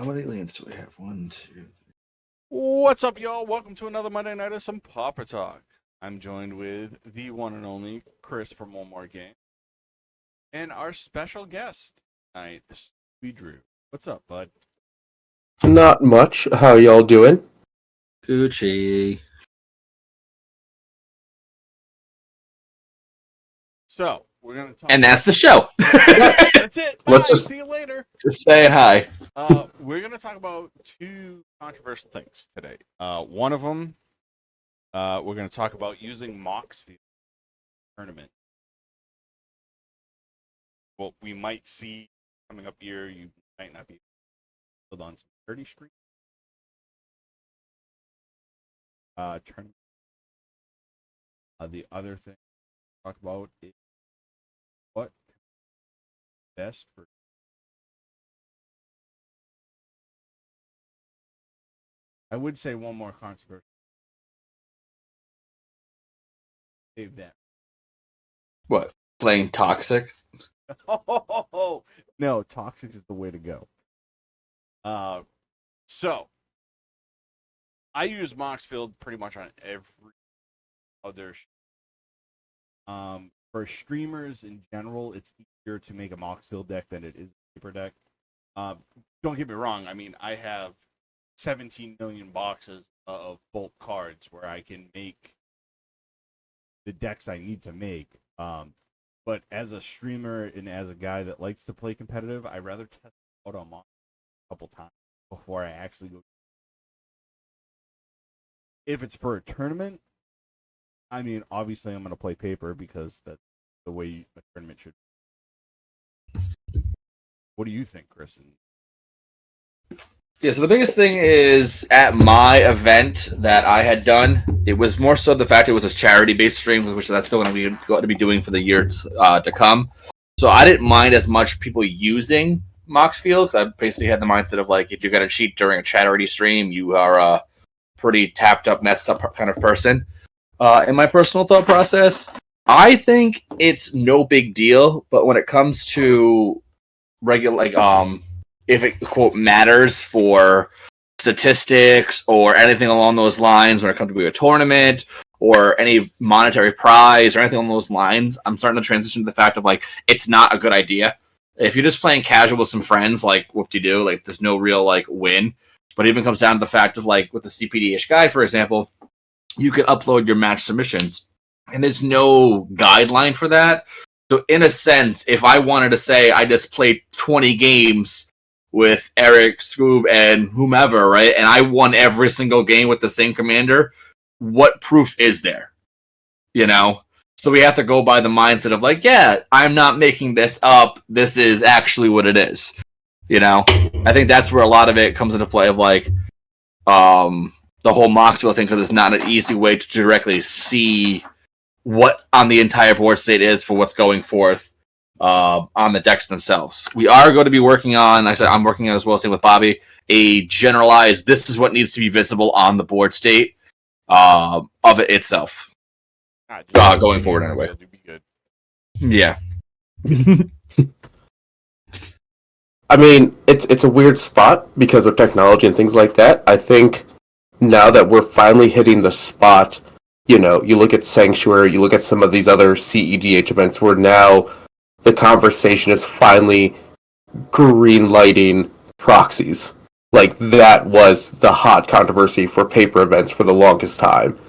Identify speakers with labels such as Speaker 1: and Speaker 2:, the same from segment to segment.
Speaker 1: How many lanes do we have? One, two, three.
Speaker 2: What's up, y'all? Welcome to another Monday night of some Pauper Talk. I'm joined with the one and only Chris from One More Game, and our special guest tonight, Sweet Drew. What's up, bud?
Speaker 3: Not much. How y'all doing?
Speaker 1: Gucci.
Speaker 2: So, we're going to talk.
Speaker 1: And that's the show.
Speaker 2: That's it. Bye.
Speaker 3: Let's just-
Speaker 2: See you later.
Speaker 1: Just saying hi.
Speaker 2: We're going to talk about two controversial things today. One of them, we're going to talk about using Moxfield tournament. What we might see coming up here, you might not be able on some 30 street tournament. The other thing to talk about is what best for I would say one more controversy. Save that.
Speaker 1: What? Playing toxic?
Speaker 2: Oh, no, toxic is the way to go. So I use Moxfield pretty much on every other. For streamers in general, it's easier to make a Moxfield deck than it is a paper deck. Don't get me wrong. I mean, I have 17 million boxes of bulk cards where I can make the decks I need to make. But as a streamer and as a guy that likes to play competitive, I'd rather test out on Mox a couple times before I actually go. If it's for a tournament, I mean, obviously I'm going to play paper because that's the way a tournament should be. What do you think, Chris?
Speaker 1: Yeah, so the biggest thing is at my event that I had done, it was more so the fact it was a charity-based stream, which that's still going to be doing for the years to come. So I didn't mind as much people using Moxfield, because I basically had the mindset of, like, if you're going to cheat during a charity stream, you are a pretty tapped up, messed up kind of person. In my personal thought process, I think it's no big deal, but when it comes to regular, like, if it, quote, matters for statistics or anything along those lines when it comes to a tournament or any monetary prize or anything along those lines, I'm starting to transition to the fact of, like, it's not a good idea. If you're just playing casual with some friends, like, whoop-de-doo, like, there's no real, like, win. But it even comes down to the fact of, like, with the CPD-ish guide, for example, you can upload your match submissions, and there's no guideline for that. So in a sense, if I wanted to say I just played 20 games with Eric, Scoob, and whomever, right, and I won every single game with the same commander, what proof is there? You know? So we have to go by the mindset of, like, yeah, I'm not making this up. This is actually what it is. You know? I think that's where a lot of it comes into play of, like, the whole Moxfield thing, because it's not an easy way to directly see what on the entire board state is for what's going forth on the decks themselves. We are going to be working on, I said I'm working on as well, same with Bobby, a generalized, this is what needs to be visible on the board state of it itself. Going forward anyway. Yeah.
Speaker 3: I mean, it's a weird spot because of technology and things like that. I think now that we're finally hitting the spot, you know, you look at Sanctuary, you look at some of these other CEDH events where now the conversation is finally green-lighting proxies. Like, that was the hot controversy for paper events for the longest time.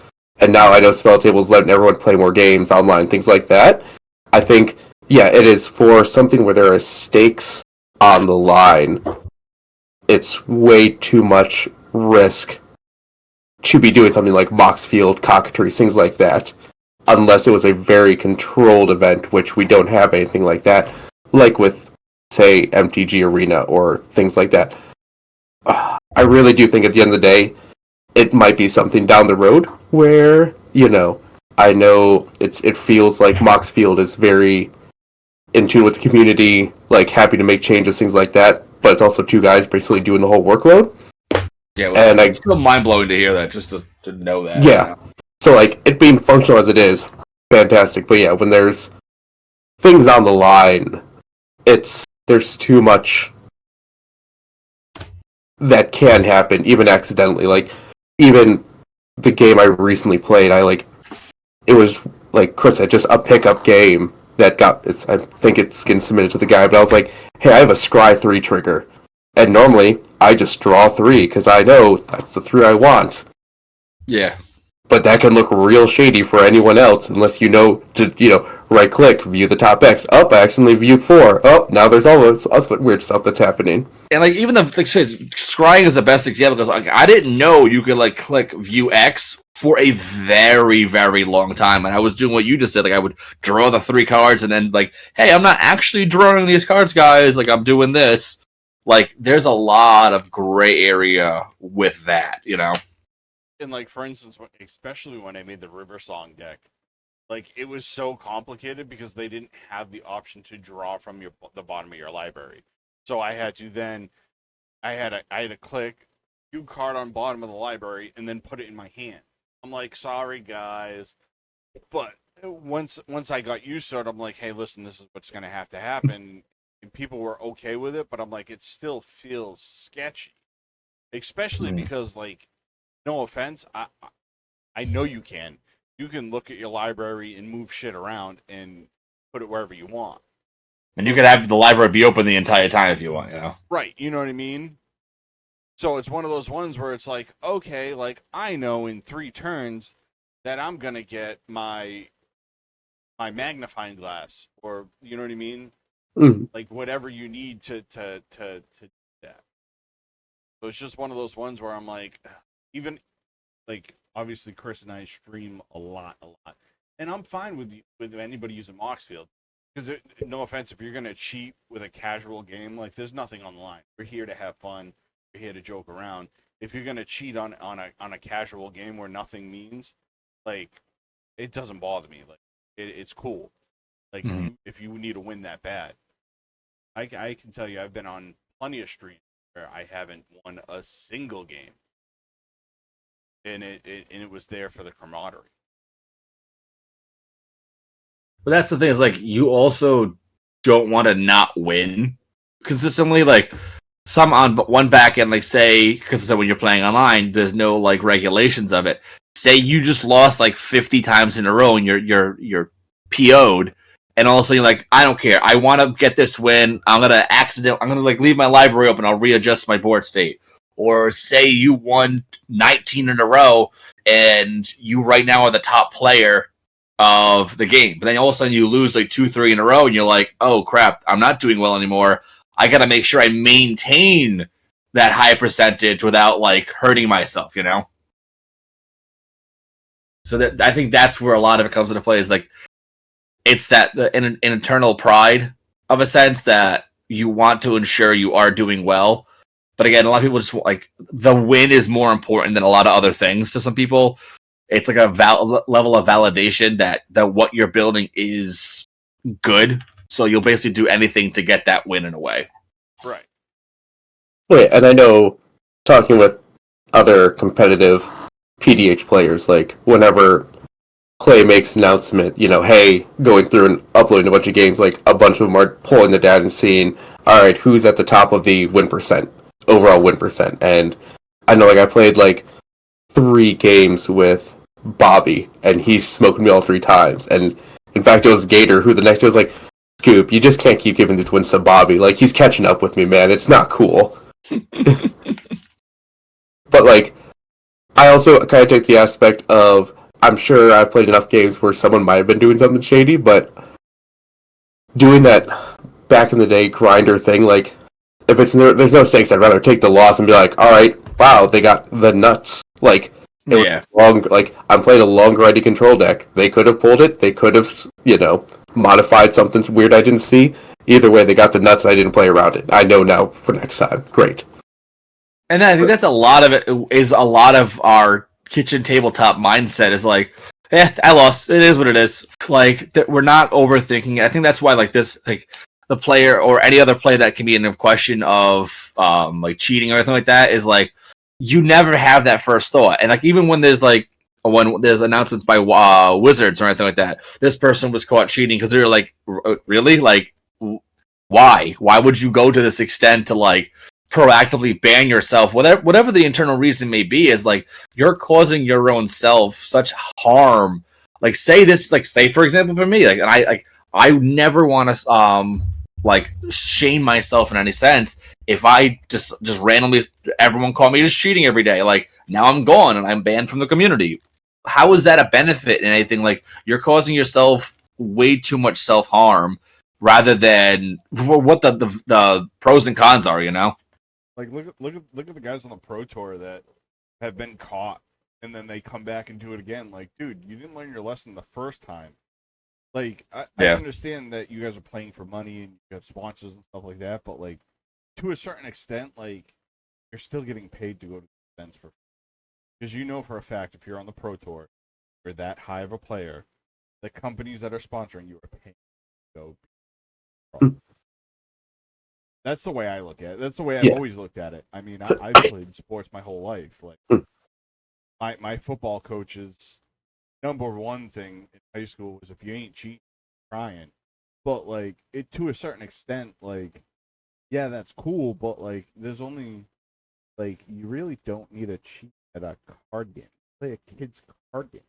Speaker 3: And now I know Spell Table's letting everyone play more games online, things like that. I think, yeah, it is for something where there are stakes on the line. It's way too much risk to be doing something like Moxfield, Cockatrice, things like that, unless it was a very controlled event, which we don't have anything like that, like with, say, MTG Arena or things like that. I really do think at the end of the day, it might be something down the road where, you know, I know it feels like Moxfield is very in tune with the community, like happy to make changes, things like that, but it's also two guys basically doing the whole workload.
Speaker 1: Yeah, well, and it's still mind-blowing to hear that, just to know that.
Speaker 3: Yeah. You know? So, like, it being functional as it is, fantastic. But yeah, when there's things on the line, there's too much that can happen, even accidentally. Like, even the game I recently played, it was, like Chris said, just a pickup game that I think it's getting submitted to the guy, but I was like, hey, I have a Scry 3 trigger. And normally, I just draw 3, because I know that's the 3 I want.
Speaker 1: Yeah.
Speaker 3: But that can look real shady for anyone else, unless you know to, right-click, view the top X. Oh, I accidentally viewed 4. Oh, now there's all this other weird stuff that's happening.
Speaker 1: And like even the scrying is the best example because like I didn't know you could like click view X for a very, very long time. And I was doing what you just said. Like I would draw the 3 cards and then like, hey, I'm not actually drawing these cards, guys. Like I'm doing this. Like there's a lot of gray area with that,
Speaker 2: And like for instance, especially when I made the River Song deck, like it was so complicated because they didn't have the option to draw from the bottom of your library. So I had to click view card on bottom of the library and then put it in my hand. I'm like, sorry guys, but once I got used to it, I'm like, hey, listen, this is what's gonna have to happen. And people were okay with it, but I'm like, it still feels sketchy, especially because like, no offense, I know you can look at your library and move shit around and put it wherever you want.
Speaker 1: And you could have the library be open the entire time if you want,
Speaker 2: Right, you know what I mean? So it's one of those ones where it's like, okay, like I know in 3 turns that I'm gonna get my magnifying glass, or you know what I mean?
Speaker 3: Mm.
Speaker 2: Like whatever you need to do that. So it's just one of those ones where I'm like, even like obviously Chris and I stream a lot, and I'm fine with anybody using Moxfield. Because no offense, if you're gonna cheat with a casual game, like there's nothing on the line. We're here to have fun. We're here to joke around. If you're gonna cheat on a casual game where nothing means, like it doesn't bother me. Like it's cool. Like if you need to win that bad, I can tell you I've been on plenty of streams where I haven't won a single game, and it was there for the camaraderie.
Speaker 1: But that's the thing is like you also don't want to not win consistently. Like some on one back end, like say because when you're playing online, there's no like regulations of it. Say you just lost like 50 times in a row and you're PO'd, and all of a sudden you're like, I don't care. I want to get this win. I'm gonna like leave my library open. I'll readjust my board state. Or say you won 19 in a row and you right now are the top player of the game, but then all of a sudden you lose like 2-3 in a row and you're like, oh crap, I'm not doing well anymore. I gotta make sure I maintain that high percentage without like hurting myself, so that I think that's where a lot of it comes into play is like it's that an internal pride of a sense that you want to ensure you are doing well. But again, a lot of people just like the win is more important than a lot of other things to some people. It's like a level of validation that what you're building is good. So you'll basically do anything to get that win in a way.
Speaker 2: Right.
Speaker 3: Wait, and I know talking with other competitive PDH players, like whenever Clay makes an announcement, hey, going through and uploading a bunch of games, like a bunch of them are pulling the data and seeing, all right, who's at the top of the win percent, overall win percent. And I know like I played like 3 games with Bobby, and he's smoked me all 3 times. And in fact, it was Gator who the next day was like, Scoop, you just can't keep giving these wins to Bobby. Like, he's catching up with me, man. It's not cool. But, like, I also kind of take the aspect of, I'm sure I've played enough games where someone might have been doing something shady, but doing that back in the day grinder thing, like, if there's no stakes, I'd rather take the loss and be like, alright, wow, they got the nuts. Like, I'm playing a long grindy control deck. They could have pulled it. They could have, modified something weird I didn't see. Either way, they got the nuts and I didn't play around it. I know now for next time. Great.
Speaker 1: And I think that's a lot of it is a lot of our kitchen tabletop mindset is like, I lost. It is what it is. Like, we're not overthinking it. I think that's why, like, this, like, the player or any other play that can be in a question of, like, cheating or anything like that is, like, you never have that first thought. And like even when there's announcements by Wizards or anything like that, this person was caught cheating because they're like, really? Like, why? Why would you go to this extent to like proactively ban yourself, whatever the internal reason may be, is like you're causing your own self such harm. Like say for example for me, I never want to like shame myself in any sense. If I just randomly everyone call me just cheating every day, like now I'm gone and I'm banned from the community. How is that a benefit in anything? Like you're causing yourself way too much self harm rather than for what the pros and cons are, you know?
Speaker 2: Like look at the guys on the Pro Tour that have been caught and then they come back and do it again. Like, dude, you didn't learn your lesson the first time. Like, I understand that you guys are playing for money and you have sponsors and stuff like that, but like to a certain extent, like you're still getting paid to go to events for, because you know for a fact if you're on the Pro Tour, you're that high of a player, the companies that are sponsoring you are paying to go. That's the way I look at it. That's the way I've always looked at it. I mean, I've played sports my whole life. Like, my football coach's number one thing in high school was if you ain't cheating, you're trying. But like, it to a certain extent, like, yeah, that's cool. But like, there's only like you really don't need to cheat at a card game. Play a kid's card game.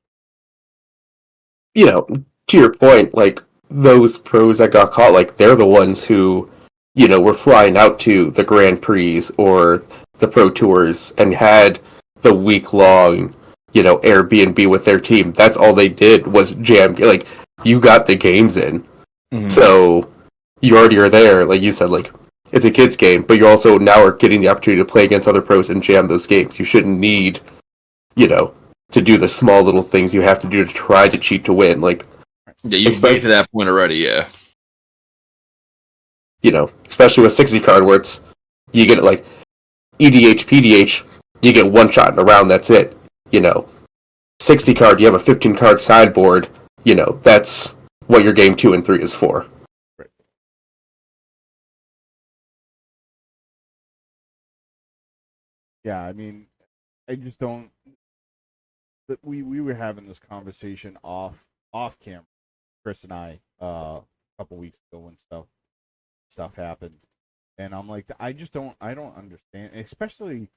Speaker 3: You know, to your point, like those pros that got caught, like they're the ones who, you know, were flying out to the Grand Prix or the Pro Tours and had the week-long, you know, Airbnb with their team. That's all they did was jam. Like, you got the games in. Mm-hmm. So, you already are there. Like you said, like, it's a kid's game, but you also now are getting the opportunity to play against other pros and jam those games. You shouldn't need, you know, to do the small little things you have to do to try to cheat to win. Like,
Speaker 1: yeah, you've made to that point already, yeah.
Speaker 3: You know, especially with 60 card where it's, you get like EDH, PDH, you get one shot in a round, that's it. You know, 60 card, you have a 15 card sideboard, you know, that's what your game 2 and 3 is for.
Speaker 2: Right. Yeah, I mean, I just don't. But we were having this conversation off camera, Chris and I, a couple weeks ago when stuff happened, and I'm like, I don't understand, especially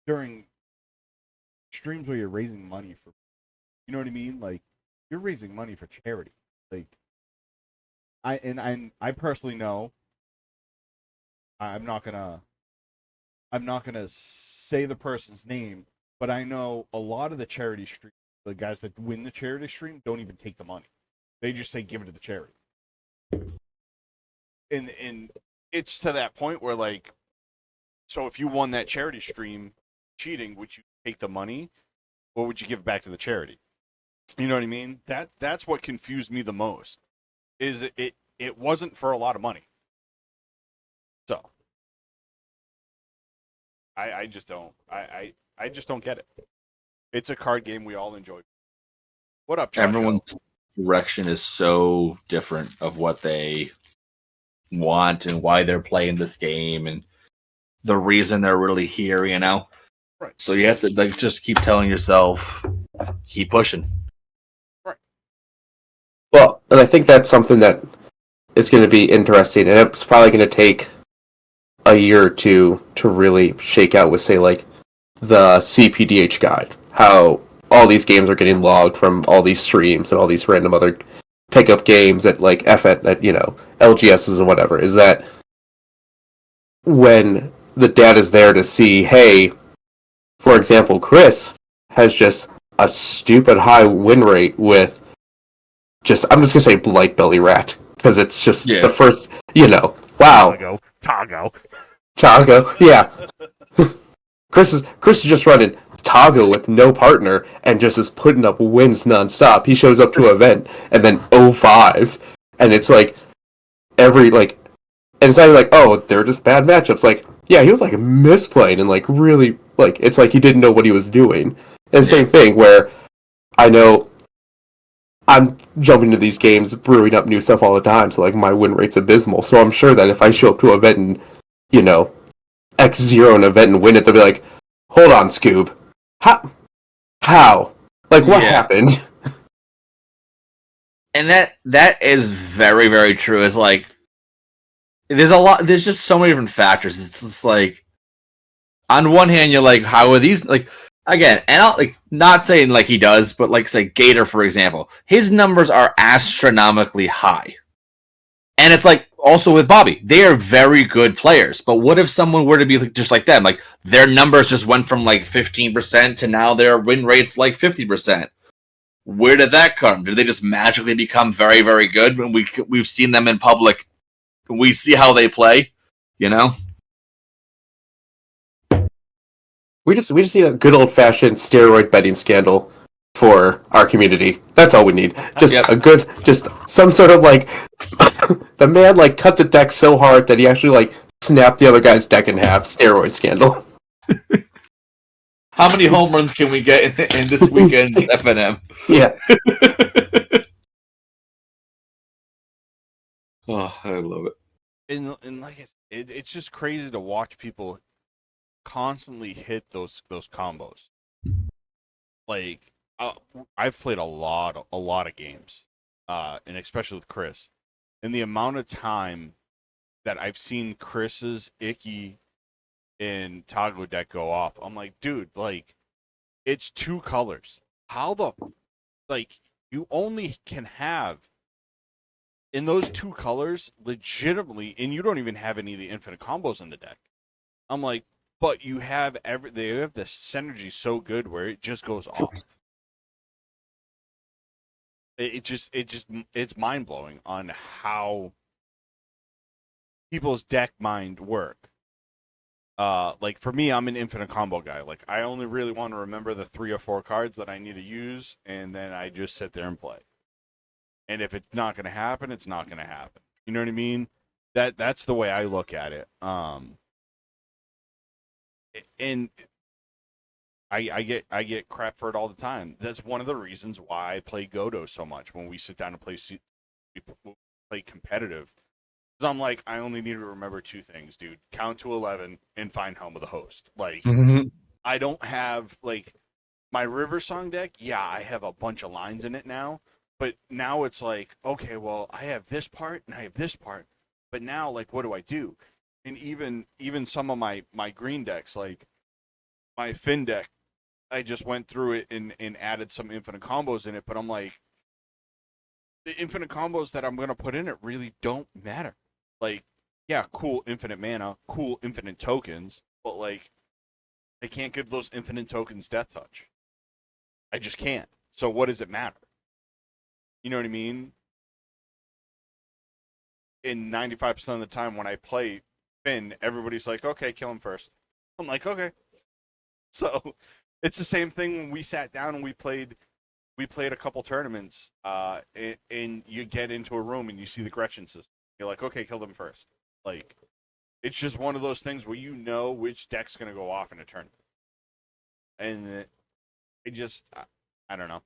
Speaker 2: during streams where you're raising money for, you know what I mean? Like, you're raising money for charity. Like, I personally know I'm not gonna say the person's name, but I know a lot of the charity stream, the guys that win the charity stream don't even take the money. They just say give it to the charity. And it's to that point where, like, so if you won that charity stream cheating, would you take the money or would you give it back to the charity? You know what I mean? That's what confused me the most. Is it wasn't for a lot of money. So I just don't I just don't get it. It's a card game we all enjoy. What up, Josh?
Speaker 1: Everyone's direction is so different of what they want and why they're playing this game and the reason they're really here, you know?
Speaker 2: Right.
Speaker 1: So you have to like just keep telling yourself, keep pushing.
Speaker 2: Right.
Speaker 3: Well, and I think that's something that is going to be interesting, and it's probably going to take a year or two to really shake out with, say, like, the CPDH guide. How all these games are getting logged from all these streams and all these random other pickup games at, like, at you know, LGSs and whatever. Is that when the data's there to see, hey, for example, Chris has just a stupid high win rate with I'm just going to say Blight Belly Rat, because it's just the first, you know, wow. Tago, yeah. Chris is just running Tago with no partner and just is putting up wins nonstop. He shows up to an event and then 0-5s, and it's like every like, and it's not even like, oh, they're just bad matchups. Like, yeah, he was like misplaying and like really like it's like he didn't know what he was doing. And same thing where I know I'm jumping into these games, brewing up new stuff all the time, so like my win rate's abysmal. So I'm sure that if I show up to an event and, you know, X0 an event and win it, they'll be like, hold on, Scoob. How? Like, what happened?
Speaker 1: And that is very, very true. It's like, there's a lot. There's just so many different factors. It's just like, on one hand, you're like, how are these like? Again, and I'll like not saying like he does, but like say Gator, for example, his numbers are astronomically high. And it's like also with Bobby, they are very good players. But what if someone were to be like, just like them? Like their numbers just went from like 15% to now their win rates like 50%. Where did that come? Did they just magically become very, very good when we've seen them in public? We see how they play, you know.
Speaker 3: We just need a good old fashioned steroid betting scandal for our community. That's all we need. Just a good, just some sort of like the man like cut the deck so hard that he actually like snapped the other guy's deck in half. Steroid scandal.
Speaker 1: How many home runs can we get in this weekend's FNM?
Speaker 3: Yeah.
Speaker 1: Oh, I love it.
Speaker 2: And like I said, it's just crazy to watch people constantly hit those combos. Like I've played a lot of games, and especially with Chris, and the amount of time that I've seen Chris's Icky and Tago deck go off, I'm like, dude, like it's 2 colors. How the like you only can have in those 2 colors legitimately, and you don't even have any of the infinite combos in the deck. I'm like, but you have they have the synergy so good where it just goes off. It's mind blowing on how people's deck mind work. Like for me, I'm an infinite combo guy. Like I only really want to remember the 3 or 4 cards that I need to use, and then I just sit there and play. And if it's not going to happen, it's not going to happen. You know what I mean? That's the way I look at it. And I get crap for it all the time. That's one of the reasons why I play Godo so much when we sit down and play competitive. Because I'm like, I only need to remember 2 things, dude. Count to 11 and find Helm of the Host. Like, I don't have, like, my River Song deck, yeah, I have a bunch of lines in it now. But now it's like, okay, well, I have this part and I have this part. But now, like, what do I do? And even some of my green decks, like my Finn deck, I just went through it and added some infinite combos in it. But I'm like, the infinite combos that I'm going to put in it really don't matter. Like, yeah, cool infinite mana, cool infinite tokens. But, like, I can't give those infinite tokens Death Touch. I just can't. So what does it matter? You know what I mean? In 95% of the time when I play Finn, everybody's like, okay, kill him first. I'm like, okay. So it's the same thing when we sat down and we played a couple tournaments, and you get into a room and you see the Gretchen system. You're like, okay, kill them first. Like, it's just one of those things where you know which deck's going to go off in a tournament. And it just, I don't know.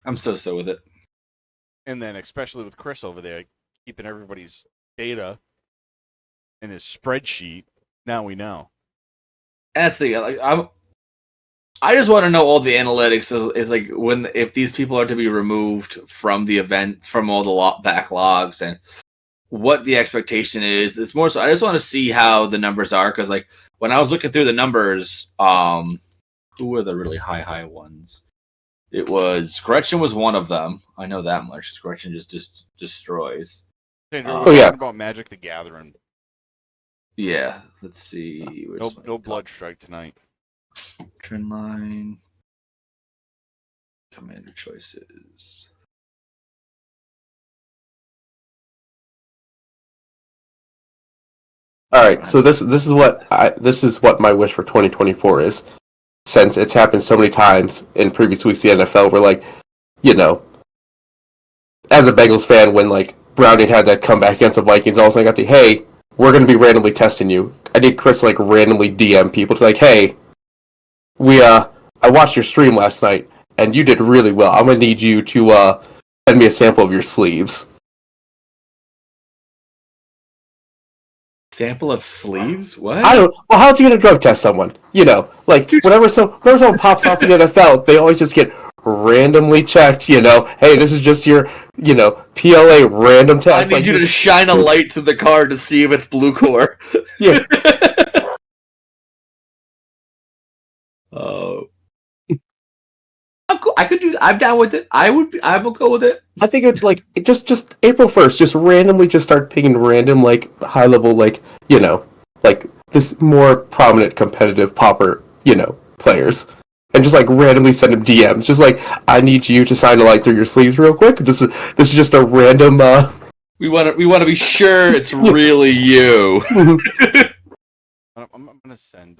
Speaker 1: I'm so with it.
Speaker 2: And then especially with Chris over there, keeping everybody's data in his spreadsheet, now we know.
Speaker 1: And that's the thing. Like, I just want to know all the analytics. Is like if these people are to be removed from the event, from all the backlogs, and what the expectation is. It's more so I just want to see how the numbers are, because like when I was looking through the numbers, who were the really high ones? It was Gretchen was one of them. I know that much. Gretchen just destroys.
Speaker 2: Oh yeah, about Magic the Gathering.
Speaker 1: Yeah, let's see.
Speaker 2: No blood strike tonight.
Speaker 1: Trend line. Commander choices.
Speaker 3: All right, so this is what my wish for 2024 is. Since it's happened so many times in previous weeks of the NFL, we're like, you know, as a Bengals fan, when like Browning had that comeback against the Vikings, all of a sudden I got hey, we're going to be randomly testing you. I need Chris to like randomly DM people. It's like, hey, I watched your stream last night and you did really well. I'm going to need you to send me a sample of your sleeves.
Speaker 1: Sample of sleeves? What?
Speaker 3: I don't. Well, how's he gonna drug test someone? You know, like whenever someone pops off in the NFL, they always just get randomly checked, hey, this is just your, PLA random test.
Speaker 1: I need you to shine a light to the card to see if it's blue core.
Speaker 3: Yeah.
Speaker 1: Oh. I could do. I'm down with it. I'm okay with it.
Speaker 3: I think it's like just April 1st, just randomly just start picking random like high level like like this more prominent competitive Pauper players, and just like randomly send them DMs, just like I need you to sign a light through your sleeves real quick. This is just a random.
Speaker 1: We want to be sure it's really you.
Speaker 2: I'm gonna send.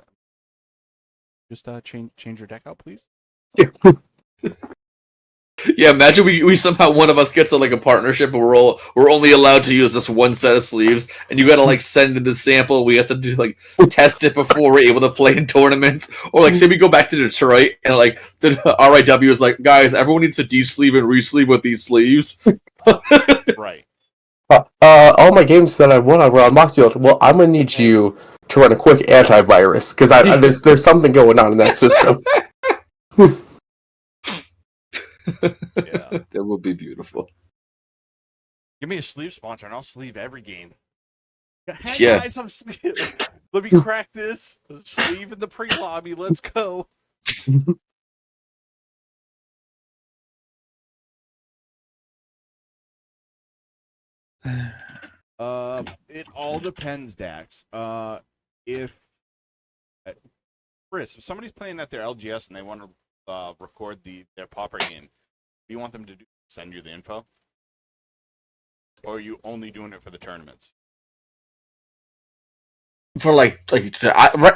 Speaker 2: Just change your deck out, please.
Speaker 1: Yeah, imagine we somehow one of us gets a partnership, but we're only allowed to use this one set of sleeves, and you gotta send in the sample. We have to do test it before we're able to play in tournaments, or say we go back to Detroit and the RIW is like, guys, everyone needs to de-sleeve and re-sleeve with these sleeves.
Speaker 2: Right.
Speaker 3: All my games that I won were on Moxfield. Well, I'm gonna need you to run a quick antivirus because there's something going on in that system.
Speaker 1: Yeah, that would be beautiful.
Speaker 2: Give me a sleeve sponsor, and I'll sleeve every game. Hey
Speaker 1: Yeah.
Speaker 2: guys, I'm sleeve. Let me crack this sleeve in the pre-lobby. Let's go. It all depends, Dax. If Chris, if somebody's playing at their LGS and they want to record their Pauper game, do you want them to send you the info, or are you only doing it for the tournaments?
Speaker 1: For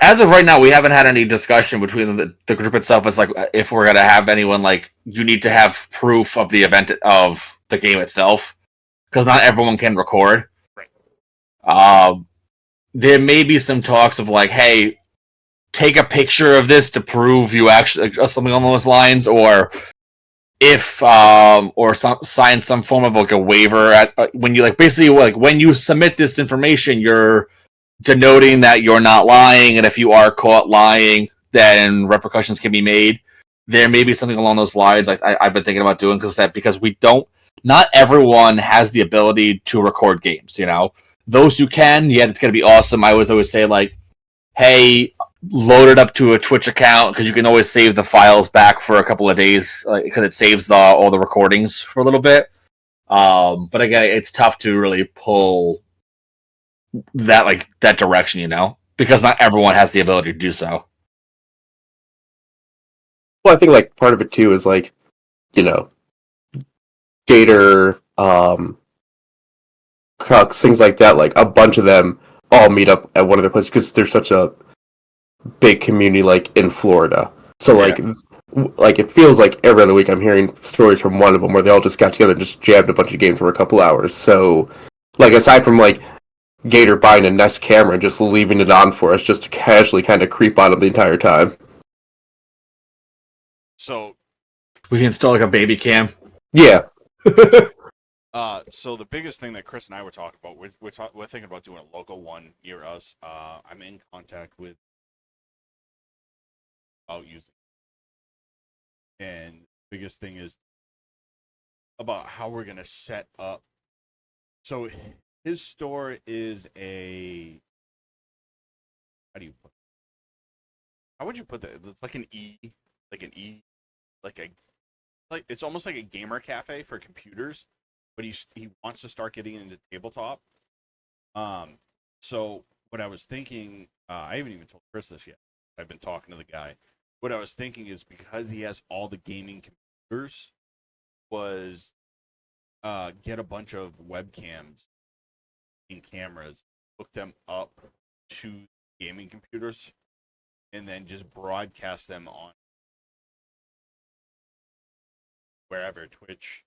Speaker 1: as of right now, we haven't had any discussion between the group itself. As if we're gonna have anyone you need to have proof of the event of the game itself, because not everyone can record.
Speaker 2: Right.
Speaker 1: There may be some talks of hey, take a picture of this to prove you actually something along those lines, or if sign some form of a waiver at when you basically when you submit this information, you're denoting that you're not lying, and if you are caught lying, then repercussions can be made. There may be something along those lines. I've been thinking about doing because we don't. Not everyone has the ability to record games. Those who can, it's gonna be awesome. I always say hey, load it up to a Twitch account because you can always save the files back for a couple of days because it saves all the recordings for a little bit. But again, it's tough to really pull that that direction, because not everyone has the ability to do so.
Speaker 3: Well, I think part of it too is Gator, Crux, things like that. A bunch of them all meet up at one of their places because there's such a big community in Florida. So it feels like every other week I'm hearing stories from one of them where they all just got together and just jammed a bunch of games for a couple hours. So aside from Gator buying a Nest camera and just leaving it on for us just to casually kind of creep on him the entire time.
Speaker 2: So
Speaker 1: we can install a baby cam.
Speaker 3: Yeah.
Speaker 2: So the biggest thing that Chris and I were talking about, we're thinking about doing a local one near us. I'm in contact with about using, and the biggest thing is about how we're gonna set up. So his store is how would you put that? It's like an it's almost like a gamer cafe for computers, but he wants to start getting into tabletop. So what I was thinking, I haven't even told Chris this yet. I've been talking to the guy. What I was thinking is because he has all the gaming computers, was get a bunch of webcams and cameras, hook them up to gaming computers, and then just broadcast them on wherever, Twitch,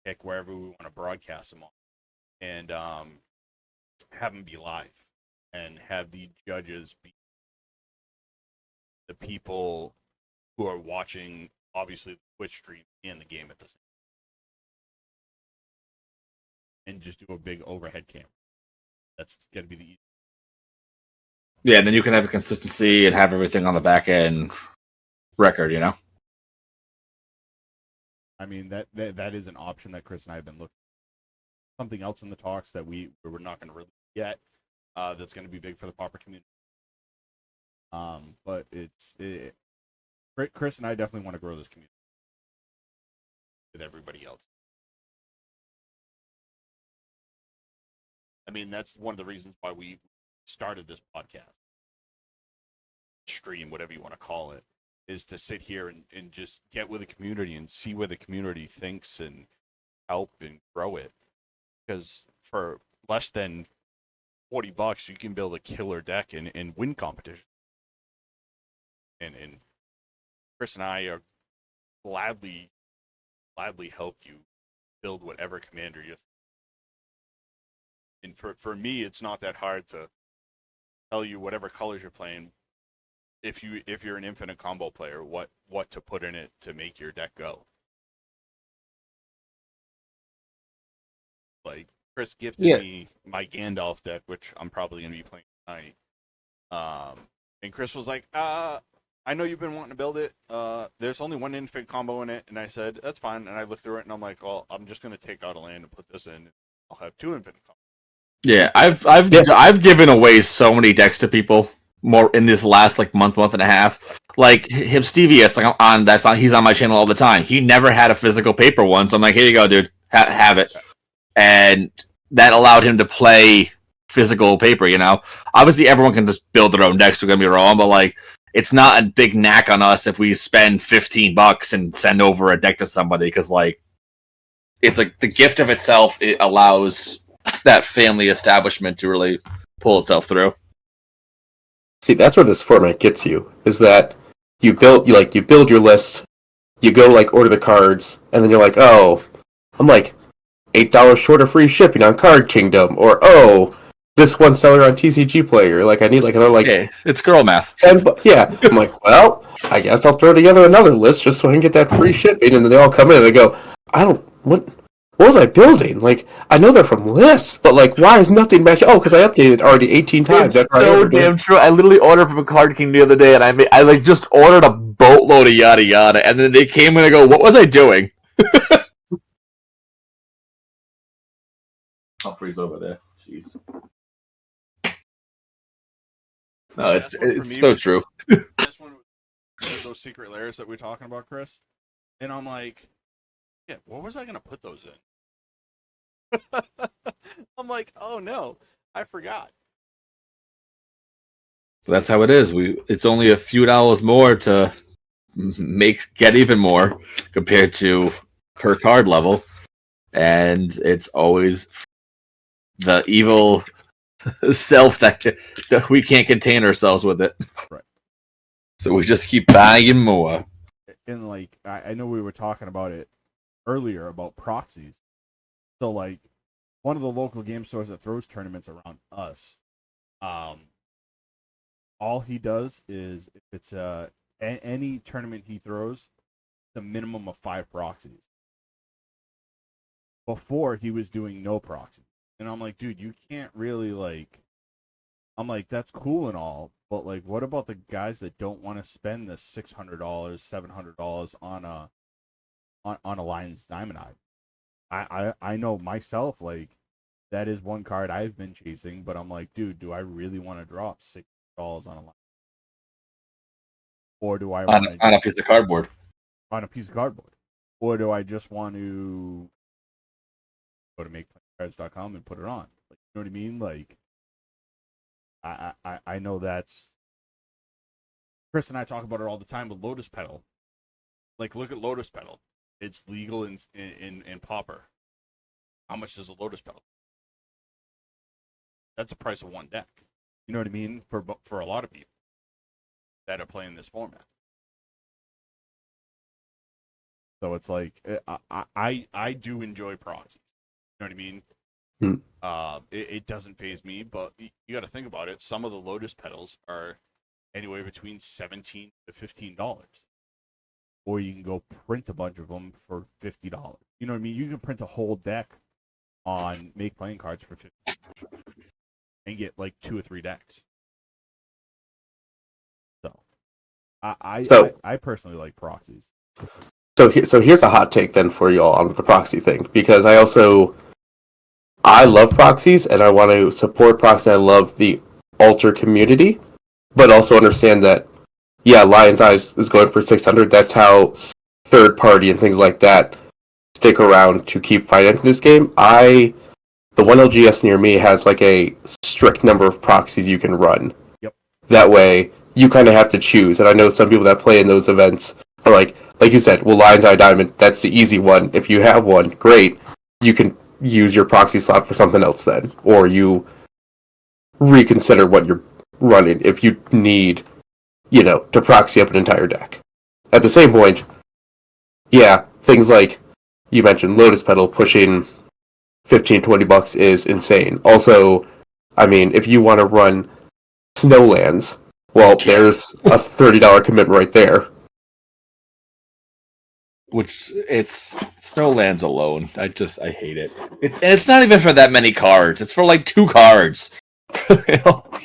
Speaker 2: pick wherever we want to broadcast them on, and have them be live, and have the judges be the people who are watching, obviously, the Twitch stream and the game at the same time, and just do a big overhead camera. That's going to be the easy.
Speaker 1: Yeah, and then you can have a consistency and have everything on the back end record,
Speaker 2: I mean that is an option that Chris and I have been looking. Something else in the talks that we're not going to release yet. That's going to be big for the Pauper community. But Chris and I definitely want to grow this community with everybody else. I mean, that's one of the reasons why we started this podcast, stream, whatever you want to call it, is to sit here and just get with the community and see where the community thinks and help and grow it. Because for less than $40, you can build a killer deck and win competition. And Chris and I are gladly help you build whatever commander you. And for me, it's not that hard to tell you whatever colors you're playing. If you're an infinite combo player, what to put in it to make your deck go. Like Chris gifted me my Gandalf deck, which I'm probably gonna be playing tonight. And Chris was like, I know you've been wanting to build it. There's only one infinite combo in it, and I said that's fine. And I looked through it, and I'm like, well, I'm just gonna take out a land and put this in. I'll have 2 infinite combos.
Speaker 1: Yeah, I've given away so many decks to people more in this last like month and a half. Like Hipstevius, like he's on my channel all the time. He never had a physical paper one, so I'm like, here you go, dude, have it. And that allowed him to play physical paper. You know, obviously everyone can just build their own decks. Don't get me wrong, but like it's not a big knack on us if we spend $15 and send over a deck to somebody because like it's like the gift of itself. It allows that family establishment to really pull itself through.
Speaker 3: See, that's where this format gets you, is that you build your list, you go like order the cards, and then you're like, oh, I'm like $8 short of free shipping on Card Kingdom, or oh, this one seller on TCG Player, like I need like another like
Speaker 1: it's girl math.
Speaker 3: Yeah, I'm like, well, I guess I'll throw together another list just so I can get that free shipping, and then they all come in and they go, what was I building? Like, I know they're from lists, but like, why is nothing matching? Oh, because I updated already 18 times.
Speaker 1: It's so damn true. I literally ordered from a Card King the other day, and I like just ordered a boatload of yada yada, and then they came in and I go, what was I doing? I'll freeze over there. Jeez. No, it's so true.
Speaker 2: This one was those secret layers that we were talking about, Chris, and I'm like, yeah, where was I gonna put those in? I'm like, oh no, I forgot.
Speaker 1: That's how it is. It's only a few dollars more to get even more compared to per card level, and it's always the evil self that we can't contain ourselves with it.
Speaker 2: Right.
Speaker 1: So we just keep buying more.
Speaker 2: And like, I know we were talking about it earlier about proxies. So like, one of the local game stores that throws tournaments around us, all he does is if it's any tournament he throws, the minimum of 5 proxies. Before he was doing no proxies, and I'm like, dude, you can't really like. I'm like, that's cool and all, but like, what about the guys that don't want to spend the $600, $700 on a Lion's Diamond Eye? I know myself, like, that is one card I've been chasing, but I'm like, dude, do I really want to drop $6 on a line? Or do I want
Speaker 1: on a piece of cardboard?
Speaker 2: On a piece of cardboard. Or do I just want to go to makeplaycards.com and put it on? Like, you know what I mean? Like, I know that's Chris and I talk about it all the time with Lotus Petal. Like, look at Lotus Petal. It's legal in Pauper. How much does a Lotus Petal? That's the price of one deck. You know what I mean? For a lot of people that are playing this format. So it's like I do enjoy proxies. You know what I mean? It doesn't faze me, but you got to think about it. Some of the Lotus Petals are anywhere between $17 to $15, or you can go print a bunch of them for $50. You know what I mean? You can print a whole deck on Make Playing Cards for $50 and get like 2 or 3 decks. So I personally like proxies.
Speaker 3: So here's a hot take then for you all on the proxy thing, because I love proxies and I want to support proxy. I love the alter community, but also understand that yeah, Lion's Eyes is going for 600. That's how third party and things like that stick around to keep financing this game. The one LGS near me has like a strict number of proxies you can run.
Speaker 2: Yep.
Speaker 3: That way, you kind of have to choose. And I know some people that play in those events are like you said, well, Lion's Eye Diamond, that's the easy one. If you have one, great. You can use your proxy slot for something else then, or you reconsider what you're running if you need, to proxy up an entire deck. At the same point, yeah, things like you mentioned Lotus Petal pushing 15-20 bucks is insane. Also, I mean, if you want to run Snowlands, well, there's a $30 commitment right there.
Speaker 1: Which it's Snowlands alone. I hate it. It's not even for that many cards. It's for like 2 cards.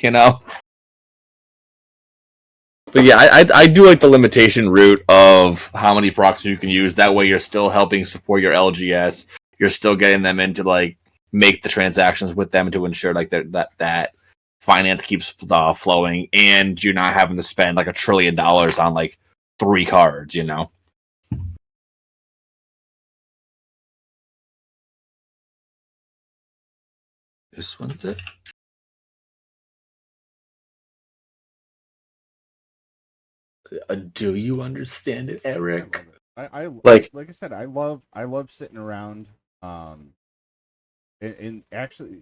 Speaker 1: you know. But yeah, I do like the limitation route of how many proxies you can use. That way, you're still helping support your LGS. You're still getting them into like make the transactions with them to ensure like that finance keeps flowing, and you're not having to spend like $1 trillion on like 3 cards. This one's it. Do you understand it, Eric?
Speaker 2: I
Speaker 3: Like
Speaker 2: I said, I love sitting around, and actually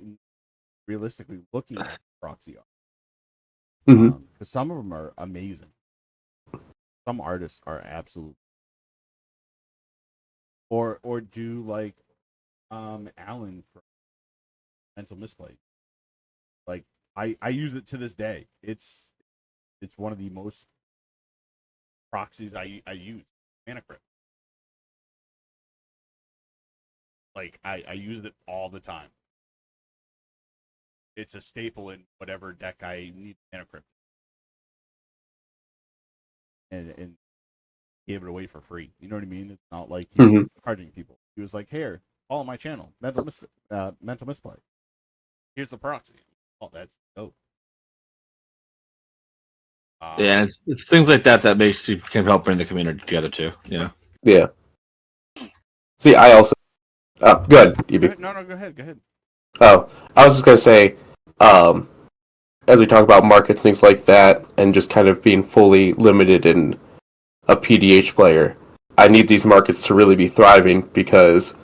Speaker 2: realistically looking at proxy art, because some of them are amazing. Some artists are absolute, or do like Alan from Mental Misplay. Like I use it to this day. It's one of the most proxies I use. Mana Crypt. Like I use it all the time. It's a staple in whatever deck I need Mana Crypt. And gave it away for free. You know what I mean? It's not like he was charging people. He was like, "Here, follow my channel, Mental Misplay. Here's the proxy." Oh, that's dope.
Speaker 1: Yeah, it's things like that that makes you can help bring the community together too.
Speaker 3: Yeah. See, I also. Good.
Speaker 2: No, go ahead.
Speaker 3: Oh, I was just gonna say, as we talk about markets, things like that, and just kind of being fully limited in a PDH player, I need these markets to really be thriving because,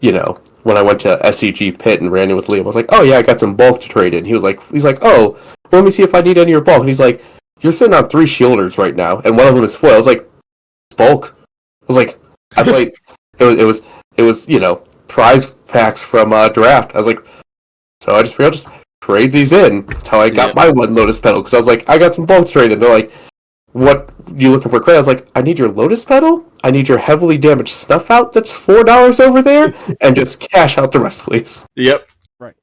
Speaker 3: when I went to SCG Pit and ran in with Liam, I was like, oh yeah, I got some bulk to trade in. He's like, oh, well, let me see if I need any of your bulk. And he's like, you're sitting on 3 shielders right now, and one of them is foil. I was like, it's bulk. I was like, I played. It was prize packs from draft. I was like, so I just figured I'll just trade these in. That's how I got my one Lotus Petal, because I was like, I got some bulk to trade in. They're like, what you looking for credit? I was like, I need your Lotus Petal, I need your heavily damaged Snuff Out that's $4 over there, and just cash out the rest, please.
Speaker 1: Yep.
Speaker 2: Right.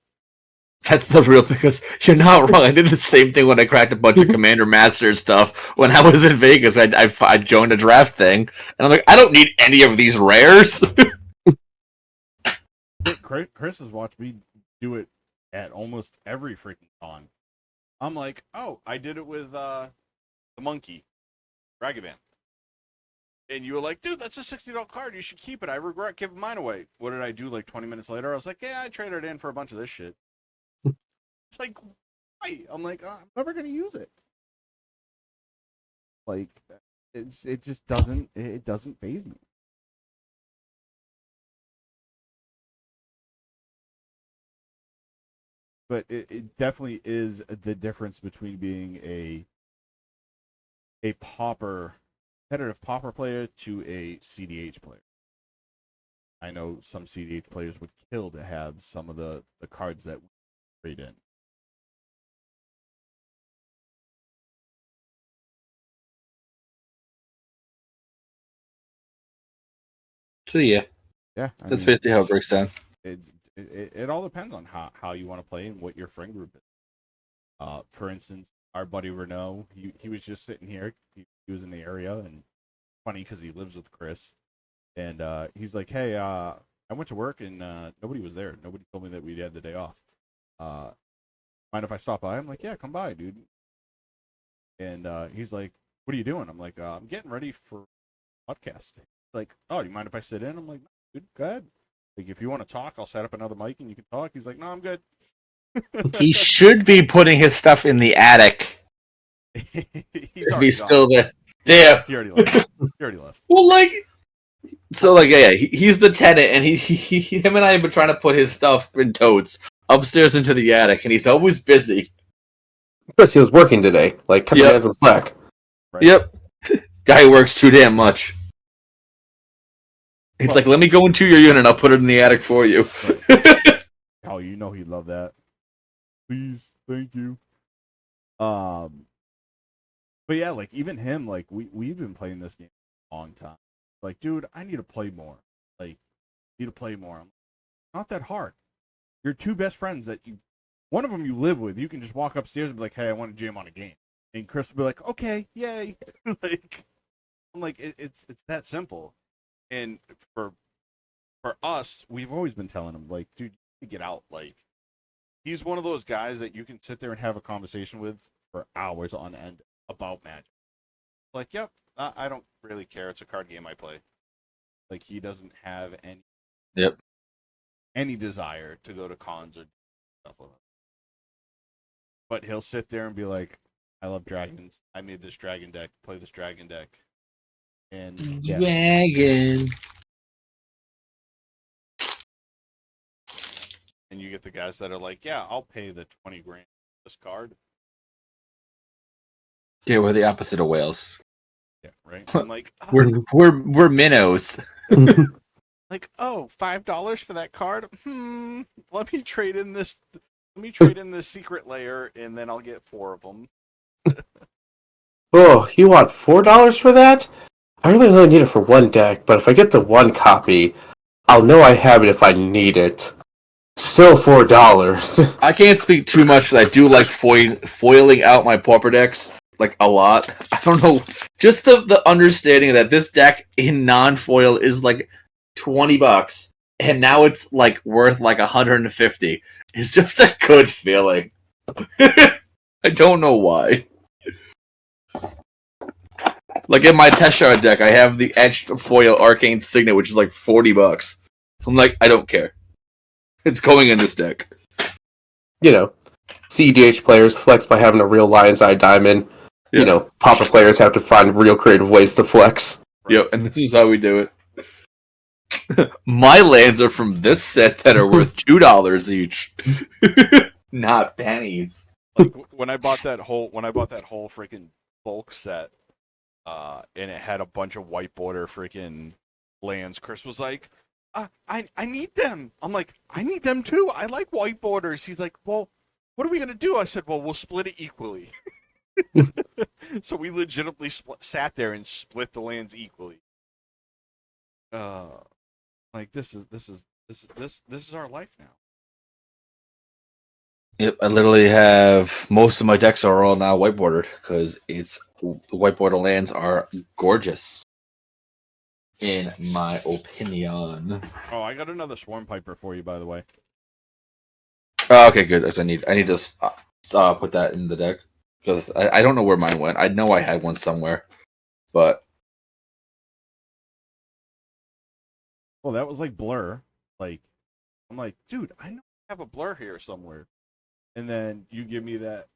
Speaker 1: That's the real, because you're not wrong. I did the same thing when I cracked a bunch of Commander Master stuff when I was in Vegas. I joined a draft thing, and I'm like, I don't need any of these rares.
Speaker 2: Chris has watched me do it at almost every freaking con. I'm like, oh, I did it with the monkey, Ragavan. And you were like, dude, that's a $60 card. You should keep it. I regret giving mine away. What did I do like 20 minutes later? I was like, yeah, I traded it in for a bunch of this shit. It's like, why? I'm like, oh, I'm never going to use it. Like, it just doesn't faze me. But it definitely is the difference between being a Pauper, competitive Pauper player to a CDH player. I know some CDH players would kill to have some of the cards that we trade in.
Speaker 1: So yeah, that's basically how it breaks down.
Speaker 2: It all depends on how you want to play and what your friend group is. For instance, our buddy Renault, he was just sitting here. He was in the area, and funny because he lives with Chris. And he's like, "Hey, I went to work and nobody was there. Nobody told me that we had the day off. Mind if I stop by?" I'm like, "Yeah, come by, dude." And he's like, "What are you doing?" I'm like, "I'm getting ready for podcast." He's like, "Oh, do you mind if I sit in?" I'm like, "No, dude, go ahead. Like, if you want to talk, I'll set up another mic and you can talk." He's like, "No, I'm good."
Speaker 1: He should be putting his stuff in the attic.
Speaker 2: He's
Speaker 1: If
Speaker 2: already
Speaker 1: he's
Speaker 2: gone.
Speaker 1: still there. Damn.
Speaker 2: He already left. He already left.
Speaker 1: Well, like, so, like, yeah, he's the tenant, and him and I have been trying to put his stuff in totes upstairs into the attic, and he's always busy.
Speaker 3: Because he was working today. Like, cut the man some slack.
Speaker 2: Right?
Speaker 1: Yep. Guy works too damn much. It's like, let me go into your unit, I'll put it in the attic for you.
Speaker 2: Right. Oh, you know he'd love that. Please, thank you. But yeah, like even him, like we've been playing this game a long time. Like, dude, I need to play more. Like, need to play more. Not that hard. Your two best friends that one of them you live with, you can just walk upstairs and be like, "Hey, I want to jam on a game," and Chris will be like, "Okay, yay!" Like, I'm like, it's that simple. And for us, we've always been telling him, like, dude, you get out. Like, he's one of those guys that you can sit there and have a conversation with for hours on end about Magic. Like, yep, I don't really care. It's a card game I play. Like, he doesn't have any desire to go to cons or stuff like that. But he'll sit there and be like, "I love dragons. I made this dragon deck. Play this dragon deck." And yeah.
Speaker 1: Dragon.
Speaker 2: And you get the guys that are like, "Yeah, I'll pay the 20 grand for this card."
Speaker 1: Yeah, we're the opposite of whales.
Speaker 2: Yeah, right. I'm like,
Speaker 1: we're minnows.
Speaker 2: like, oh, $5 for that card. Let me trade in this. Let me trade in this secret layer, and then I'll get 4 of them.
Speaker 3: Oh, you want $4 for that? I really only need it for one deck, but if I get the one copy, I'll know I have it if I need it. Still $4.
Speaker 1: I can't speak too much. I do like foiling out my Pauper decks like a lot. I don't know, just the understanding that this deck in non-foil is like $20, and now it's like worth like 150. It's just a good feeling. I don't know why. Like in my Teshar deck, I have the etched foil Arcane Signet, which is like $40. I'm like, I don't care. It's going in this deck.
Speaker 3: You know, CEDH players flex by having a real Lion's Eye Diamond.
Speaker 1: Yeah.
Speaker 3: You know, Pauper players have to find real creative ways to flex.
Speaker 1: Yep, and this is how we do it. My lands are from this set that are worth $2 each. Not pennies.
Speaker 2: Like when I bought that whole freaking bulk set, and it had a bunch of white border freaking lands, Chris was like, I need them. I'm like, I need them too. I like white borders. He's like, well, what are we gonna do? I said, well, we'll split it equally. So we legitimately sat there and split the lands equally. Like this is our life now.
Speaker 1: Yep, I literally have most of my decks are all now white bordered because the white border lands are gorgeous. In my opinion.
Speaker 2: Oh, I got another Swarm Piper for you, by the way.
Speaker 1: Oh, okay, good. As I need to put that in the deck because I don't know where mine went. I know I had one somewhere, but
Speaker 2: Well, that was like Blur. Like, I'm like, dude, I know I have a Blur here somewhere. And then you give me that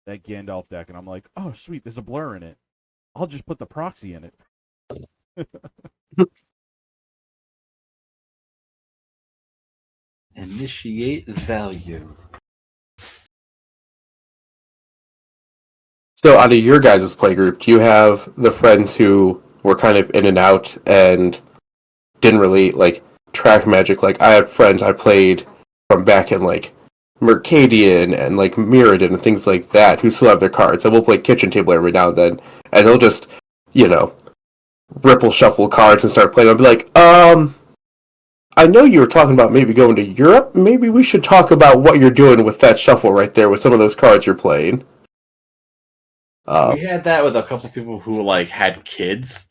Speaker 2: Gandalf deck, and I'm like, oh, sweet, there's a Blur in it. I'll just put the proxy in it.
Speaker 1: initiate value.
Speaker 3: So, out of your guys' playgroup, do you have the friends who were kind of in and out and didn't really like track Magic? Like, I have friends I played from back in like Mercadian and like Mirrodin and things like that who still have their cards. And we'll play Kitchen Table every now and then, and they'll just, you know, ripple shuffle cards and start playing. I'll be like, I know you were talking about maybe going to Europe. Maybe we should talk about what you're doing with that shuffle right there with some of those cards you're playing.
Speaker 1: We had that with a couple people who like had kids,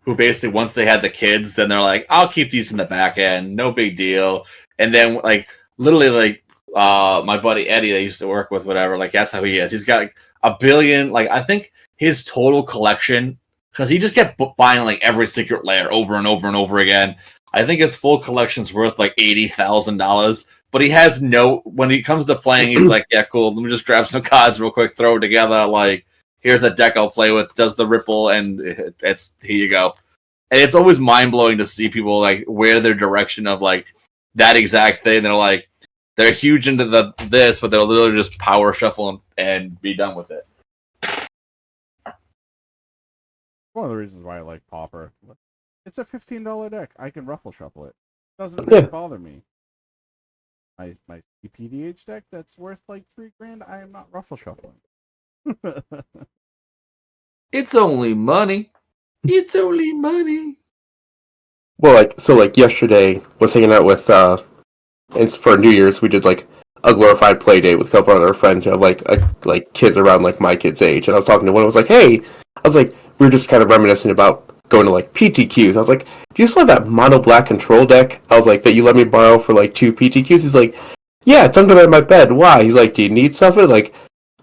Speaker 1: who basically once they had the kids, then they're like, I'll keep these in the back end, no big deal. And then like literally like my buddy Eddie that I used to work with, whatever, like that's how he is. He's got like a billion, like I think his total collection, because he just kept buying like every secret lair over and over and over again. I think his full collection's worth like $80,000. But he has no. When he comes to playing, he's like, "Yeah, cool. Let me just grab some cards real quick, throw it together. Like, here's a deck I'll play with. Does the ripple, and it's here you go." And it's always mind blowing to see people like wear their direction of like that exact thing. They're huge into this, but they'll literally just power shuffle and be done with it.
Speaker 2: One of the reasons why I like Pauper. It's a $15 deck. I can ruffle shuffle it. It doesn't really bother me. My CPDH deck that's worth like $3,000, I am not ruffle shuffling.
Speaker 1: It's only money. It's only money.
Speaker 3: Well, like yesterday was hanging out with it's for New Year's. We did like a glorified play date with a couple other friends who have like kids around like my kid's age, and I was talking to one. I was like, hey, we were just kind of reminiscing about going to like PTQs. I was like, do you still have that mono black control deck? I was like, that you let me borrow for like 2 PTQs? He's like, yeah, it's under my bed. Why? He's like, do you need something? Like,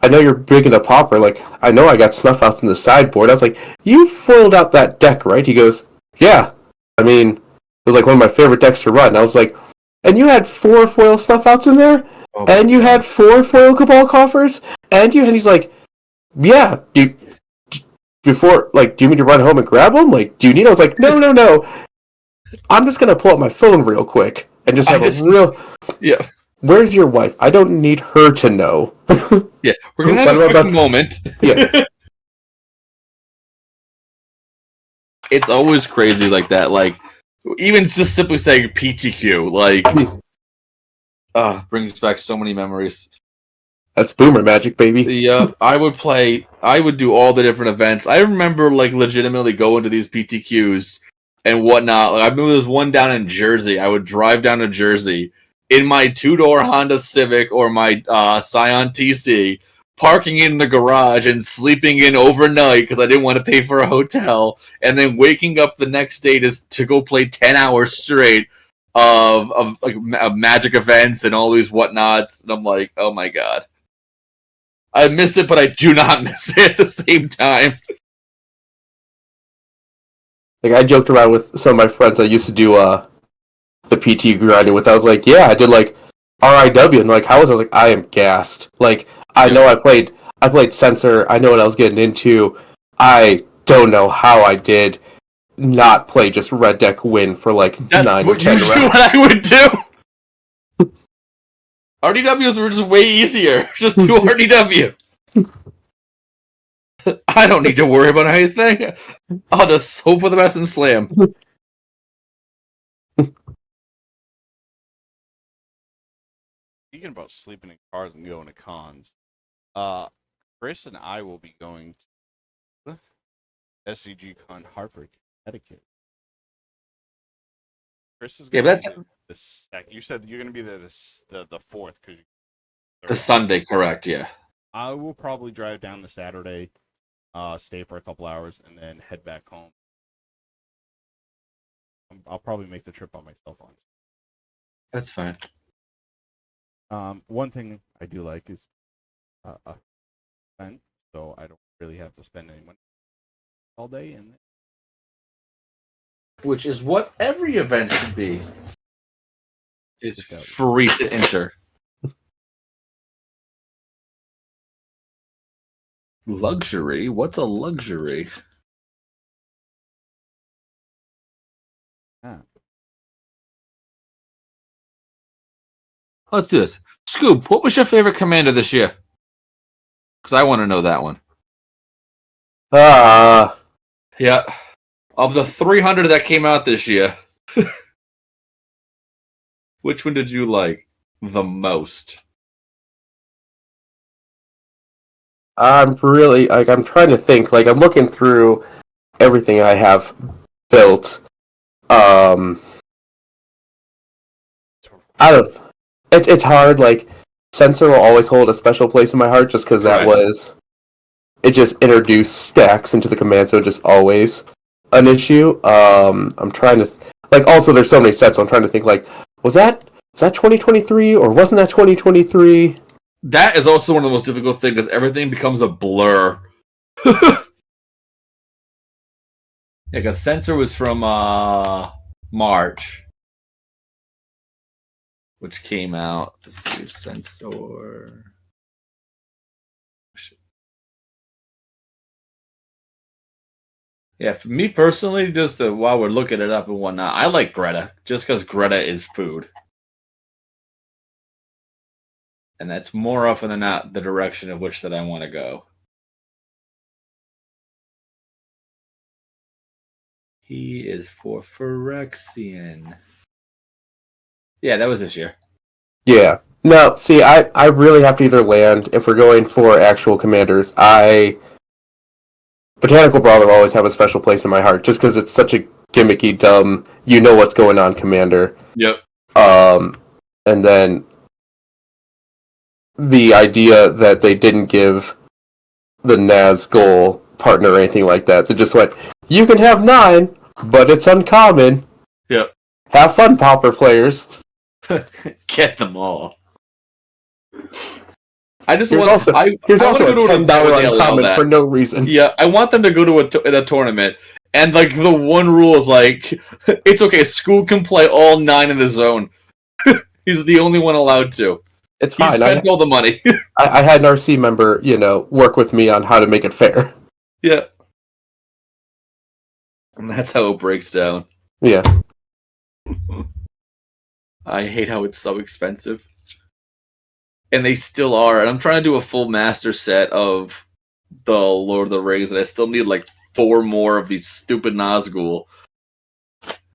Speaker 3: I know you're big into Pauper. Like, I know I got Snuff Outs in the sideboard. I was like, you foiled out that deck, right? He goes, yeah. I mean, it was like one of my favorite decks to run. I was like, and you had 4 foil Snuff Outs in there? Oh, and you had 4 foil Cabal Coffers? And he's like, yeah, before, like, do you mean to run home and grab them? Like, do you need? I was like, no. I'm just gonna pull up my phone real quick and just have a real.
Speaker 1: Yeah.
Speaker 3: Where's your wife? I don't need her to know.
Speaker 1: Yeah, we're gonna have a quick moment.
Speaker 3: Yeah.
Speaker 1: It's always crazy like that. Like, even just simply saying PTQ, like, brings back so many memories.
Speaker 3: That's boomer magic, baby.
Speaker 1: Yeah, I would do all the different events. I remember, like, legitimately going to these PTQs and whatnot. Like, I remember there was one down in Jersey. I would drive down to Jersey in my 2-door Honda Civic or my Scion TC, parking in the garage and sleeping in overnight because I didn't want to pay for a hotel, and then waking up the next day to go play 10 hours straight of magic events and all these whatnots. And I'm like, oh my god. I miss it, but I do not miss it at the same time.
Speaker 3: Like, I joked around with some of my friends I used to do the PT grinding with. I was like, yeah, I did like RIW, and like, how was I? I was like, I am gassed. Like, I know I played Censor. I know what I was getting into. I don't know how I did not play just red deck win for like 9 or 10 rounds.
Speaker 1: What I would do. RDWs were just way easier. Just do RDW. I don't need to worry about anything. I'll just hope for the best and slam.
Speaker 2: Speaking about sleeping in cars and going to cons, Chris and I will be going to SCG Con Hartford, Connecticut. Chris is going to be the second. You said you're going to be there the 4th because
Speaker 1: the Sunday, correct? Yeah.
Speaker 2: I will probably drive down the Saturday, stay for a couple hours, and then head back home. I'll probably make the trip on myself on.
Speaker 1: That's fine.
Speaker 2: One thing I do like is spend, so I don't really have to spend any money all day, and
Speaker 1: which is what every event should be. It's free to enter. Luxury? What's a luxury? Let's do this. Scoop, what was your favorite commander this year? Because I want to know that one. Yeah. Of the 300 that came out this year, which one did you like the most?
Speaker 3: I'm really, like, I'm trying to think. Like, I'm looking through everything I have built. I don't. It's hard. Like, Censor will always hold a special place in my heart, just because that was. It just introduced stacks into the command zone, just always. an issue. I'm trying to like. Also, there's so many sets. So I'm trying to think. Like, was that 2023 or wasn't that 2023?
Speaker 1: That is also one of the most difficult things because everything becomes a blur. Yeah, because Sensor was from March, which came out. Let's see, Sensor. Yeah, for me personally, just while we're looking it up and whatnot, I like Greta just because Greta is food, and that's more often than not the direction of which that I want to go. He is for Phyrexian. Yeah, that was this year.
Speaker 3: Yeah. No, see, I really have to either land if we're going for actual commanders. Botanical Brawler always have a special place in my heart, just because it's such a gimmicky, dumb, you know what's going on commander.
Speaker 1: Yep.
Speaker 3: And then the idea that they didn't give the Nazgul partner or anything like that. They just went, you can have 9, but it's uncommon.
Speaker 1: Yep.
Speaker 3: Have fun, Pauper players.
Speaker 1: Get them all. I just
Speaker 3: Here's
Speaker 1: want.
Speaker 3: Also, here's
Speaker 1: I
Speaker 3: also a $10 uncommon for no reason.
Speaker 1: Yeah, I want them to go to a tournament, and like the one rule is like, it's okay. School can play all 9 in the zone. He's the only one allowed to.
Speaker 3: It's fine.
Speaker 1: He spent all the money.
Speaker 3: I had an RC member, work with me on how to make it fair.
Speaker 1: Yeah, and that's how it breaks down.
Speaker 3: Yeah.
Speaker 1: I hate how it's so expensive. And they still are. And I'm trying to do a full master set of the Lord of the Rings, and I still need like 4 more of these stupid Nazgul.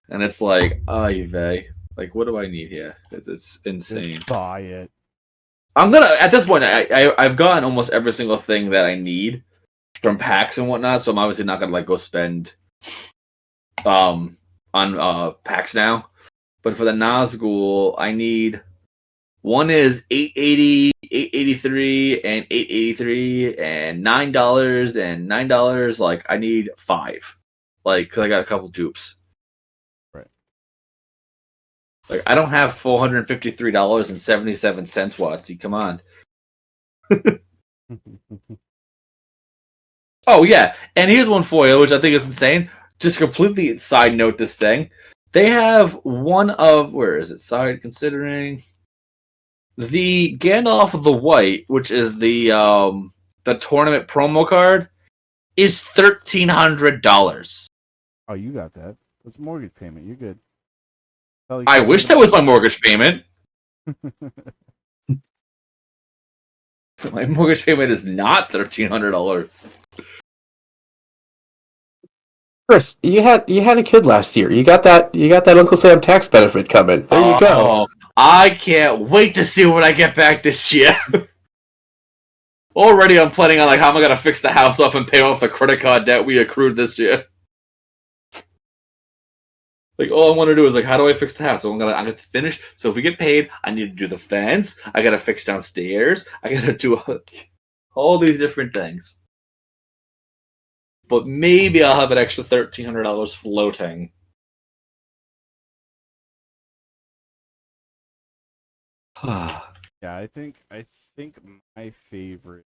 Speaker 1: And it's like, vey. Like, what do I need here? It's insane.
Speaker 2: Just buy it.
Speaker 1: I'm gonna, at this point, I've gotten almost every single thing that I need from packs and whatnot, so I'm obviously not gonna like go spend on packs now. But for the Nazgul, I need one is $8.80, $8.83, and $8.83, and $9 and $9. Like I need 5, like because I got a couple dupes.
Speaker 2: Right.
Speaker 1: Like I don't have $453.77. Watsy, come on. Oh yeah, and here's one for you, which I think is insane. Just completely side note this thing. They have one of where is it? Side considering. The Gandalf the White, which is the tournament promo card, is $1,300.
Speaker 2: Oh, you got that. That's a mortgage payment. You're good.
Speaker 1: I wish that was my mortgage payment. My mortgage payment is not $1,300.
Speaker 3: Chris, you had a kid last year. You got that Uncle Sam tax benefit coming. There you go.
Speaker 1: I can't wait to see what I get back this year. Already I'm planning on like how am I gonna fix the house off and pay off the credit card debt we accrued this year. Like all I want to do is like how do I fix the house? So I got to finish. So if we get paid, I need to do the fence. I gotta fix downstairs. I gotta do all these different things. But maybe I'll have an extra $1,300 floating.
Speaker 2: Yeah, I think my favorite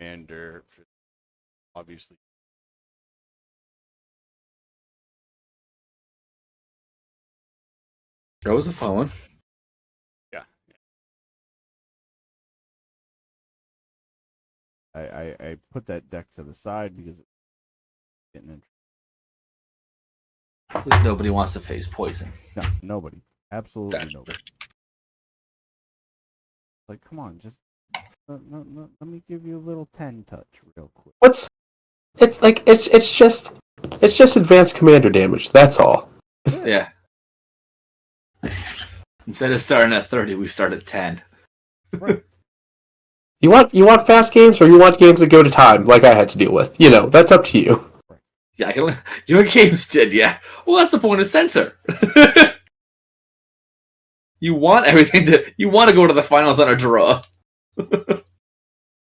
Speaker 2: commander, obviously,
Speaker 1: That was a fun one.
Speaker 2: Yeah. I put that deck to the side because it's getting in.
Speaker 1: Nobody wants to face poison.
Speaker 2: No, nobody. Absolutely
Speaker 1: That's
Speaker 2: nobody. Like, come on, just let me give you a little 10 touch real quick.
Speaker 3: It's just advanced commander damage. That's all.
Speaker 1: Yeah. Instead of starting at 30, we start at 10.
Speaker 2: Right.
Speaker 3: You want fast games or you want games that go to time like I had to deal with? That's up to you.
Speaker 1: Yeah, your games did, yeah. Well, that's the point of censor. You want you want to go to the finals on a draw.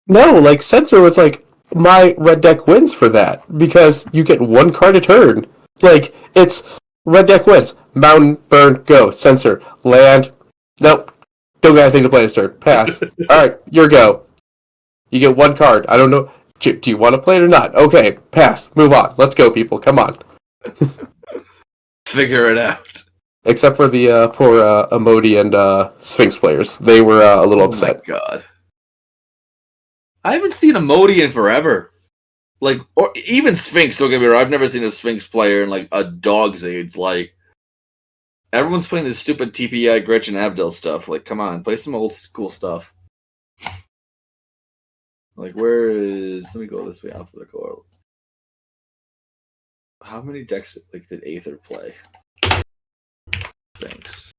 Speaker 3: No, like Censor was like, my red deck wins for that because you get one card a turn. Like, it's red deck wins. Mountain, burn, go. Censor, land. Nope. Don't got anything to play this turn. Pass. Alright, your go. You get one card. I don't know. Do you want to play it or not? Okay, pass. Move on. Let's go, people. Come on.
Speaker 1: Figure it out.
Speaker 3: Except for the poor Emoti and Sphinx players. They were a little upset.
Speaker 1: Oh my god. I haven't seen a Modi in forever. Like, or even Sphinx, don't get me wrong. I've never seen a Sphinx player in like a dog's age. Like, everyone's playing this stupid TPI, Gretchen Abdel stuff. Like, come on, play some old school stuff. Like, where is... Let me go this way, alphabetical order. How many decks like did Aether play? Thanks.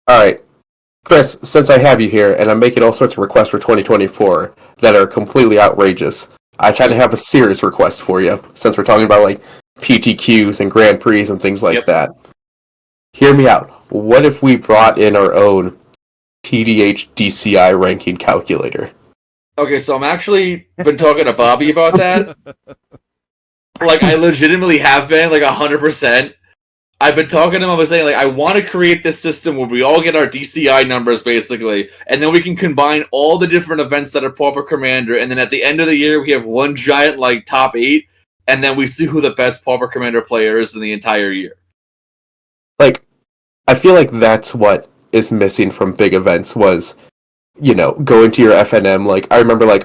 Speaker 3: Alright. Chris, since I have you here, and I'm making all sorts of requests for 2024 that are completely outrageous, I kind of have a serious request for you, since we're talking about, like, PTQs and Grand Prix and things like that. Hear me out. What if we brought in our own PDH DCI ranking calculator?
Speaker 1: Okay, so I'm actually been talking to Bobby about that. Like, I legitimately have been, like, 100%. I've been talking to him, I was saying, like, I want to create this system where we all get our DCI numbers, basically, and then we can combine all the different events that are Pauper Commander, and then at the end of the year, we have one giant, like, top 8, and then we see who the best Pauper Commander player is in the entire year.
Speaker 3: Like, I feel like that's what is missing from big events was, you know, going to your FNM. Like, I remember, like,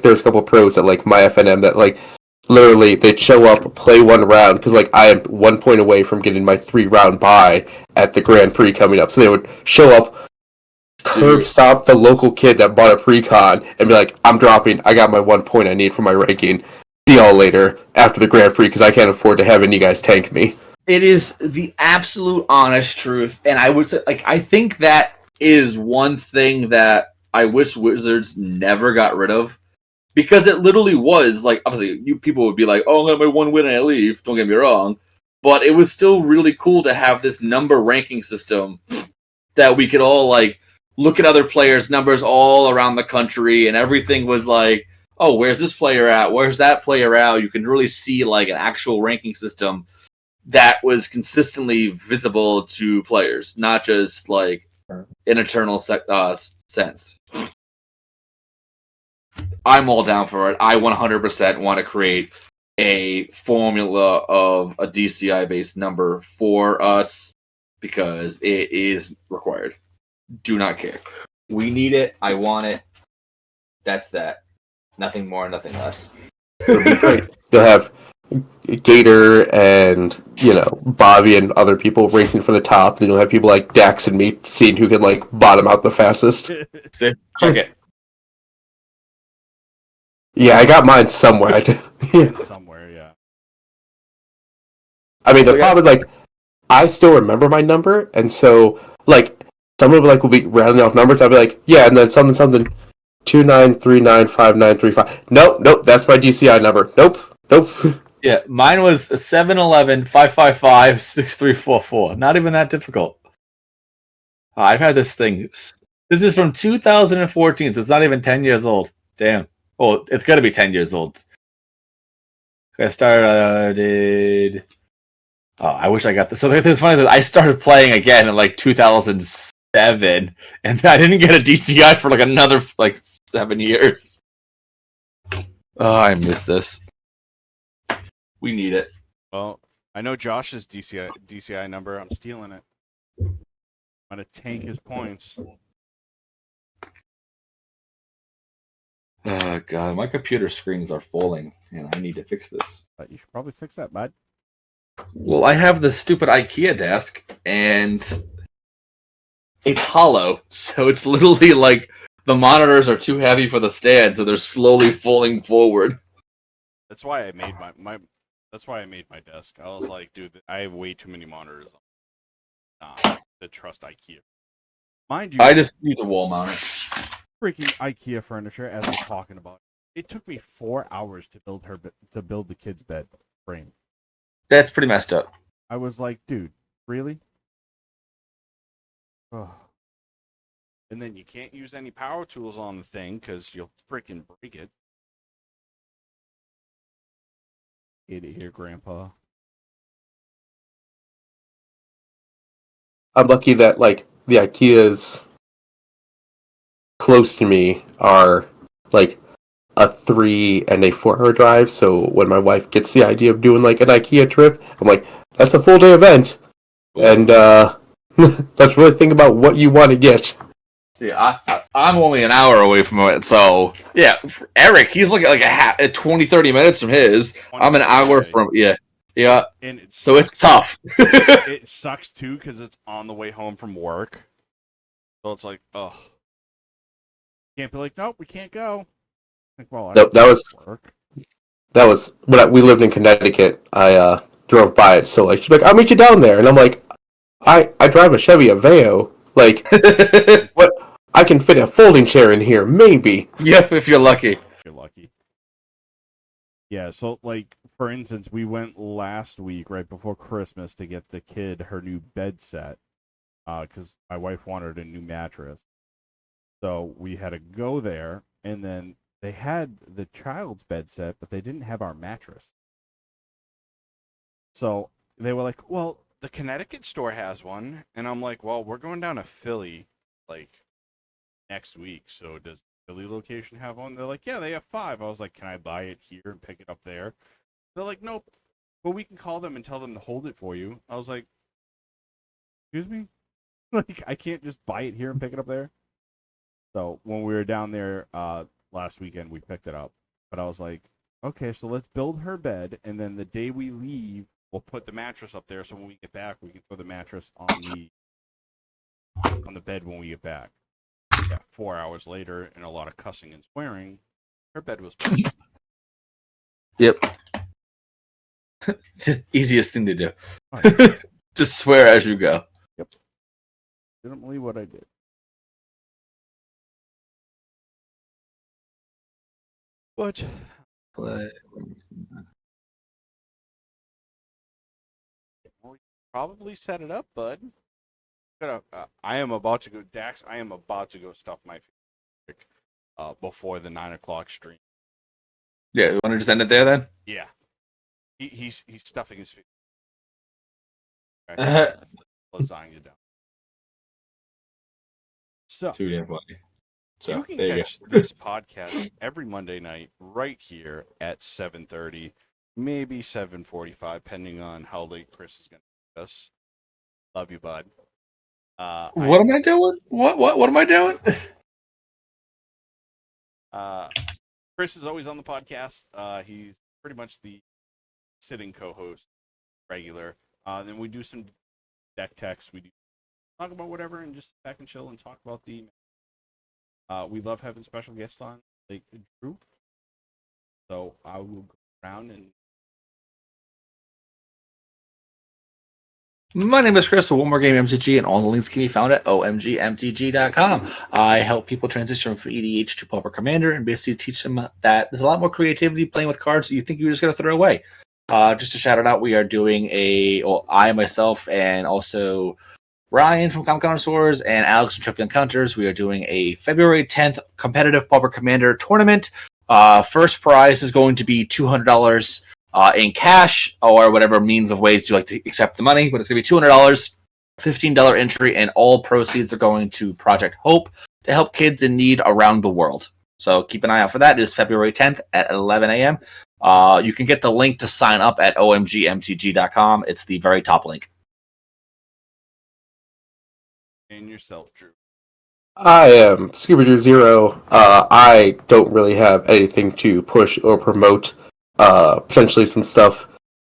Speaker 3: there's a couple pros at, like, my FNM that, like, literally, they'd show up, play one round, because, like, I am 1 point away from getting my 3-round bye at the Grand Prix coming up. So they would show up, curb stop the local kid that bought a pre-con, and be like, I'm dropping, I got my 1 point I need for my ranking. See y'all later after the Grand Prix, because I can't afford to have any guys tank me.
Speaker 1: It is the absolute honest truth, and I would say, like, I think that is one thing that I wish Wizards never got rid of. Because it literally was, like, obviously, you people would be like, oh, I'm going to my 1 win and I leave. Don't get me wrong. But it was still really cool to have this number ranking system that we could all, like, look at other players' numbers all around the country, and everything was like, oh, where's this player at? Where's that player at? You can really see, like, an actual ranking system that was consistently visible to players, not just, like, an eternal sense. I'm all down for it. I 100% want to create a formula of a DCI-based number for us because it is required. Do not care. We need it. I want it. That's that. Nothing more, nothing less.
Speaker 3: You'll have Gator and, you know, Bobby and other people racing for the top. Then you'll have people like Dax and me seeing who can, like, bottom out the fastest.
Speaker 1: See? Check it.
Speaker 3: Yeah, I got mine somewhere.
Speaker 2: Somewhere, yeah.
Speaker 3: I mean, the problem is, like, I still remember my number, and so, like, someone will be rounding off numbers. I'll be like, yeah, and then something, 29395935. Nope, that's my DCI number. Nope.
Speaker 1: Yeah, mine was 711-555-6344. Not even that difficult. I've had this thing. This is from 2014, so it's not even 10 years old. Damn. Well, it's got to be 10 years old. I started... Oh, I wish I got this. So the funny is I started playing again in, like, 2007, and I didn't get a DCI for, like, another, like, 7 years. Oh, I miss this. We need it.
Speaker 2: Well, I know Josh's DCI number. I'm stealing it. I'm going to tank his points.
Speaker 1: Oh, God. My computer screens are falling, and I need to fix this.
Speaker 2: But you should probably fix that, bud.
Speaker 1: Well, I have this stupid IKEA desk, and it's hollow, so it's literally like the monitors are too heavy for the stand, so they're slowly falling forward.
Speaker 2: That's why I made my That's why I made my desk. I was like, dude, I have way too many monitors to trust IKEA. Mind you,
Speaker 1: I just use a wall mount.
Speaker 2: Freaking IKEA furniture, as I'm talking about. It took me 4 hours to build the kid's bed frame.
Speaker 1: That's pretty messed up.
Speaker 2: I was like, dude, really? Oh. And then you can't use any power tools on the thing because you'll freaking break it. Hate it here, Grandpa.
Speaker 3: I'm lucky that like the IKEAs close to me are like a 3 and a 4 hour drive. So when my wife gets the idea of doing like an IKEA trip, I'm like, that's a full day event, and let's really think about what you want to get.
Speaker 1: See, I'm only an hour away from it, so yeah. Eric, he's like a 20, 30 minutes from his. I'm an hour from yeah.
Speaker 2: And it
Speaker 1: So it's
Speaker 2: sucks.
Speaker 1: tough.
Speaker 2: It sucks too because it's on the way home from work. So it's like, ugh. Can't be like, nope, we can't go. Like, well, I
Speaker 3: No, that was
Speaker 2: work.
Speaker 3: when we lived in Connecticut. I drove by it, so like she's like, "I'll meet you down there," and I'm like, "I drive a Chevy Aveo. Like, what? I can fit a folding chair in here, maybe."
Speaker 1: Yep, if you're lucky.
Speaker 2: If you're lucky. Yeah, so like for instance, we went last week right before Christmas to get the kid her new bed set, because my wife wanted a new mattress. So we had to go there, and then they had the child's bed set, but they didn't have our mattress. So they were like, "Well, the Connecticut store has one," and I'm like, "Well, we're going down to Philly, like next week. So does the Philly location have one?" They're like, "Yeah, they have 5." I was like, "Can I buy it here and pick it up there?" They're like, "Nope, but we can call them and tell them to hold it for you." I was like, "Excuse me, like I can't just buy it here and pick it up there." So when we were down there last weekend, we picked it up. But I was like, "Okay, so let's build her bed, and then the day we leave, we'll put the mattress up there. So when we get back, we can throw the mattress on the bed when we get back." Yeah, 4 hours later, and a lot of cussing and swearing, her bed was built.
Speaker 1: Yep. Easiest thing to do.
Speaker 2: Oh,
Speaker 1: Just swear as you go.
Speaker 2: yep. Didn't believe what I did. But
Speaker 1: But
Speaker 2: we probably set it up, bud. I am about to go, Dax. I am about to go stuff my face before the 9 o'clock stream.
Speaker 1: yeah, you want to just end it there then?
Speaker 2: Yeah, he's stuffing his face.
Speaker 1: Uh-huh.
Speaker 2: Lasagna down. So
Speaker 1: Too damn funny. So
Speaker 2: you can
Speaker 1: there you
Speaker 2: catch these podcasts every Monday night right here at 7:30, maybe 7:45, depending on how late Chris is going to get us. Love you, bud.
Speaker 1: What am I doing? What am I doing?
Speaker 2: Chris is always on the podcast. He's pretty much the sitting co-host, regular. Then we do some deck techs. We do talk about whatever and just sit back and chill and talk about the. We love having special guests on, like Drew. So I will go around and.
Speaker 1: My name is Chris, One More Game MTG, and all the links can be found at omgmtg.com. I help people transition from EDH to Pauper Commander and basically teach them that there's a lot more creativity playing with cards that you think you're just going to throw away. Just to shout it out, we are doing I myself and also Ryan from Comic Connoisseurs and Alex from Trivial Encounters, we are doing a February 10th competitive Pauper Commander tournament. First prize is going to be $200 in cash or whatever means of ways you like to accept the money, but it's going to be $200, $15 entry, and all proceeds are going to Project Hope to help kids in need around the world. So keep an eye out for that. It is February 10th at 11 a.m. You can get the link to sign up at omgmtg.com. It's the very top link.
Speaker 2: And yourself, Drew.
Speaker 3: I am Scuba Drew Zero. I don't really have anything to push or promote. Potentially some stuff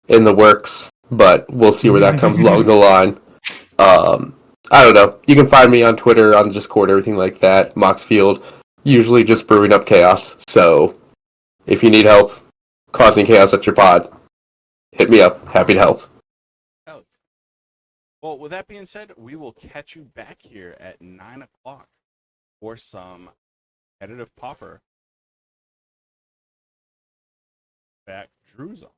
Speaker 3: in the works, but we'll see where that comes along the line. I don't know. You can find me on Twitter, on Discord, everything like that. Moxfield, usually just brewing up chaos. So if you need help causing chaos at your pod, hit me up. Happy to help.
Speaker 2: Well, with that being said, we will catch you back here at 9 o'clock for some competitive Pauper. Back, Drew's on.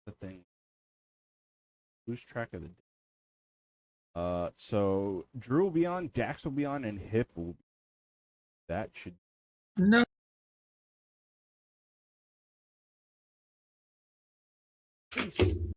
Speaker 2: The thing. Lose track of the day. So Drew will be on, Dax will be on, and Hip will be. That should.
Speaker 1: No.
Speaker 2: Peace.